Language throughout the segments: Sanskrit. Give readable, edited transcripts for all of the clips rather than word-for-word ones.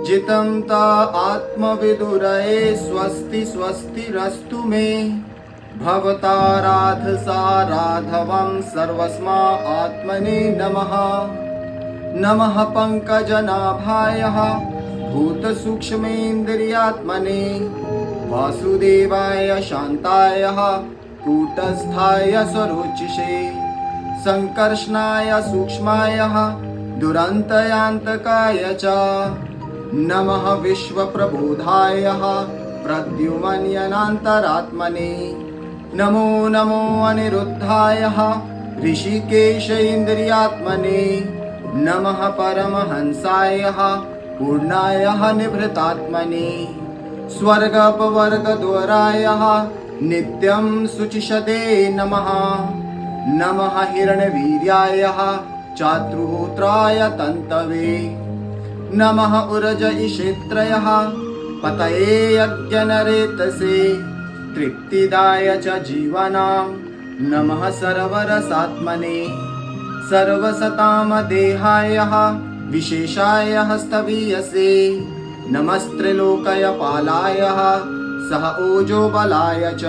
जितं ता आत्मविदुरये स्वस्ति स्वस्तिरस्तु मे भवताराधसाराधवं सर्वस्मा आत्मने नमः। नमः पंकजनाभाय भूतसूक्ष्मेन्द्रियात्मने वासुदेवाय शान्ताय कूटस्थाय स्वरोचिषे संकर्षणाय सूक्ष्माय दुरन्तयान्तकाय च नमः विश्वप्रबोधाय प्रद्युमन्यनान्तरात्मने नमो नमो अनिरुद्धाय ऋषिकेशेन्द्रियात्मने नमः परमहंसाय पूर्णाय निभृतात्मने स्वर्गपवर्गद्वाराय नित्यं शुचिषते नमः। नमः हिरण्यवीर्याय चातुहोत्राय तन्तवे नमः उर्जईषेत्रयः पतये यज्ञनरेतसे तृप्तिदाय च जीवानां नमः सर्वरसात्मने सर्वसतामदेहाय विशेषाय हस्तवीयसे नमस्त्रिलोकयपालाय सह ओजो बलाय च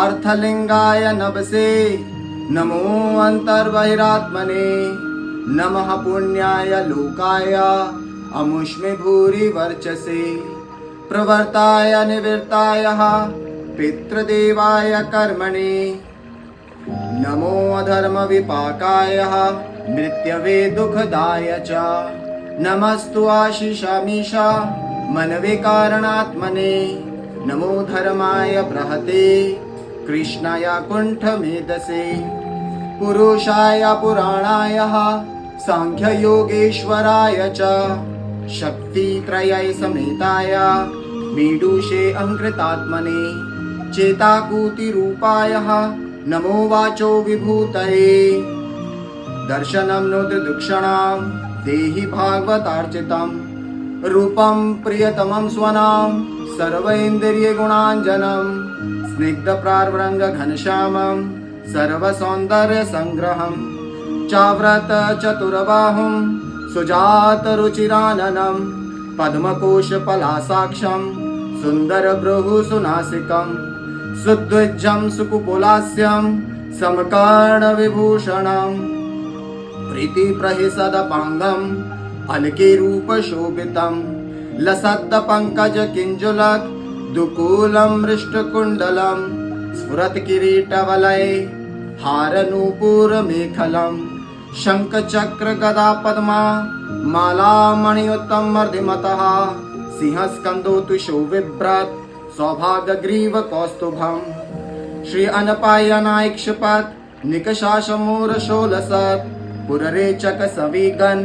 अर्थलिंगाय नभसे नमो अन्तर्बहिरात्मने नमः पुण्याय लोकाय अमुष्मि भूरि वर्चसे प्रवर्ताय निवृत्ताय पितृदेवाय कर्मणे नमो अधर्म विपाकाय मृत्यवे दुःखदाय च नमस्तु आशिषामीशा मनवे कारणात्मने नमो धर्माय बृहते कृष्णाय कुण्ठमेधसे पुरुषाय पुराणाय सांख्ययोगेश्वराय च शक्तित्रय समेताय मीडुषे अङ्कृतात्मने चेताकूतिरूपाय नमो वाचो विभूतये दर्शनं नो दुक्षणां देहि भागवतार्चितं रूपं प्रियतमं स्वनां सर्वेन्द्रियगुणाञ्जनं स्निग्धप्रार्वरङ्गघनश्यामं सर्वसौन्दर्यसङ्ग्रहं चाव्रत चतुर्बाहुं सुजातरुचिराननं पद्मकोशपलासाक्षं सुन्दरभ्रूसुनासिकं सुद्विजं सुकुकुलास्यं समकर्णविभूषणं प्रीतिप्रहिसदपाङ्गम् अलकीरूपशोभितं लसद्दपङ्कजकिञ्जुलक दुकूलं मृष्टकुण्डलं स्फुरत्किरीटवलये हारनूपुरमेखलं शङ्खचक्रगदापद्मा मालामणियुक्तमर्धिमतः सिंहस्कन्दो शोभिभ्रत् सौभाग्यग्रीवकौस्तुभं श्री अनपायनायक्षपत् निकषाशमूरशोलसत् पुररेचक सविगन्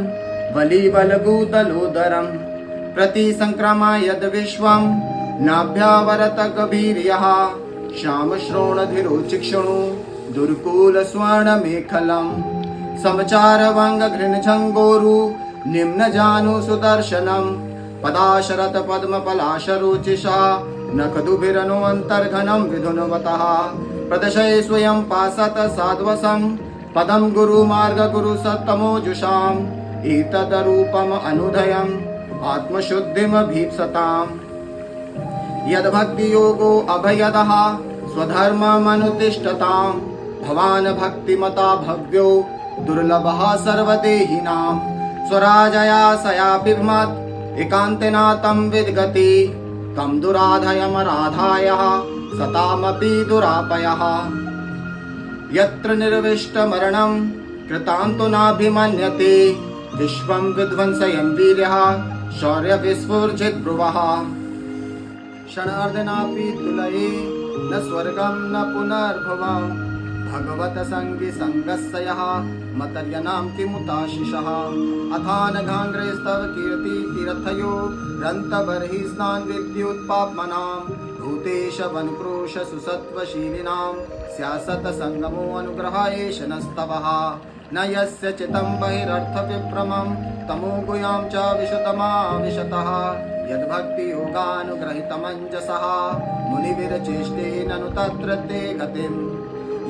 वलिवलभूतलोदरं प्रतिसङ्क्रमा यद्विश्वं नाभ्यावरत गभीर्यः श्यामश्रोणधिरोचिक्षणु दुर्कूलस्वर्णमेखलं समचारवङ्गघृणझङ्गोरु निम्नजानु सुदर्शनं पदाशरथ पद्मपलाशरुचिषा नखदुभिरनु अन्तर्घनं विधुनवतः प्रदशय स्वयं पासत साध्वसं पदं गुरुमार्गगुरुसत्तमोजुषाम् एतद्रूपम् अनुदयम् आत्मशुद्धिमभीप्सताम् यद्भक्तियोगो अभयदः स्वधर्ममनुतिष्ठताम् भवान् भक्तिमता भव्यो दुर्लभः सर्वदेहिनां स्वराजया सयापिभमत् एकान्तेना तं विद्गति तं दुराधयमराधायः सतामपि दुरापयः यत्र निर्विष्टमरणं कृतान्तो नाभिमन्यते विश्वं विध्वंसयन् वीर्यः शौर्यविस्फुर्जितब्रुवः क्षणार्धेनापि तुलये न स्वर्गं न पुनर्भवं भगवत सङ्गि सङ्गस्य यः मतर्यनां किमुताशिषः अथानघाङ्घ्रेस्तव कीर्ति तीर्थयो रन्तबर्हि स्नान विद्युत्पाप्मनां भूतेश वनक्रोश सुसत्वशीलिनां स्यासत संगमो अनुग्रह एष नस्तवः न यस्य चितं बहिरर्थविभ्रमं तमो गुयां च विशतमाविशतः यद्भक्तियोगानुग्रहितमञ्जसः मुनिविरचेष्टेन नु तत्र ते गतिं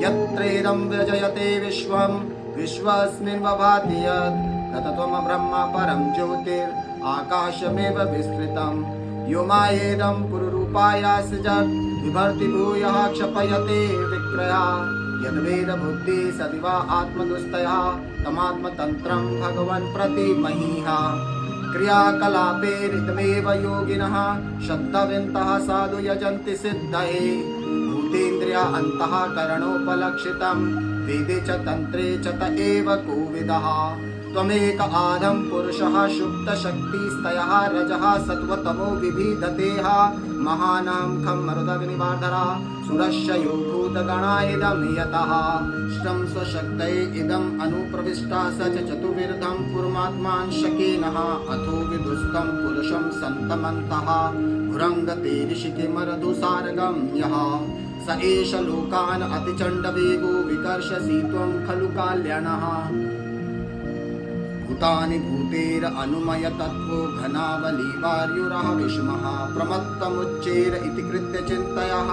यत्रेदं व्यजयते विश्वं विश्वस्मिन् वभाति यत् तत्त्वं ब्रह्म परं ज्योतिर् आकाशमेव विस्तृतम् यो मायेदं पुरुरूपाय सृजत् बिभर्ति भूयः क्षपयते विक्रया यद्वेद बुद्धि सदिवा आत्मदुस्तया तमात्मतन्त्रं भगवन् प्रतिमहीः क्रियाकलापे ऋतमेव योगिनः शब्दविन्तः साधु यजन्ति सिद्धये भूतेन्द्रिया अन्तःकरणोपलक्षितं वेदे च तन्त्रे च त एव कोविदः त्वमेक आदं पुरुषः सुप्तशक्तिस्तयः रजः सत्त्वतमो विभिदतेः महानां खं मरुदग्निवार्धरा सुरस्य यो भूतगणा इदं यतः श्रम स्वशक्तये इदम् अनुप्रविष्टः स च चतुर्विधं कुर्मात्मान् शकेनः अथो विदुस्तं पुरुषं सन्तमन्तः भुरङ्गते ऋषिकिमरधुसारगं यः स एष लोकान् अतिचण्डवेगो विकर्षसि त्वं खलु काल्याणः भूतानि भूतेर अनुमय तत्त्वो घनावली वार्युरः विष्मः प्रमत्तमुच्चेर इति कृत्य चिन्तयः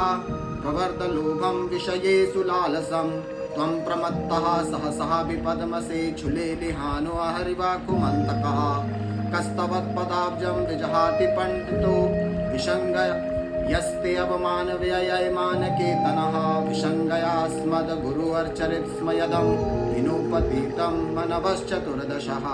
प्रवर्तलोभं विषयेषु लालसं त्वं प्रमत्तः सहसः विपद्मसे झुलेलिहानो हरिवाकुमन्तकः कस्तवत्पदाब्जं विजहाति पण्डितो विसङ्गय यस्ते अवमानव्ययमानकेतनः विसङ्गया स्मद्गुरुर्चरित स्म यदं विनोपतीतं मनवश्चतुर्दशः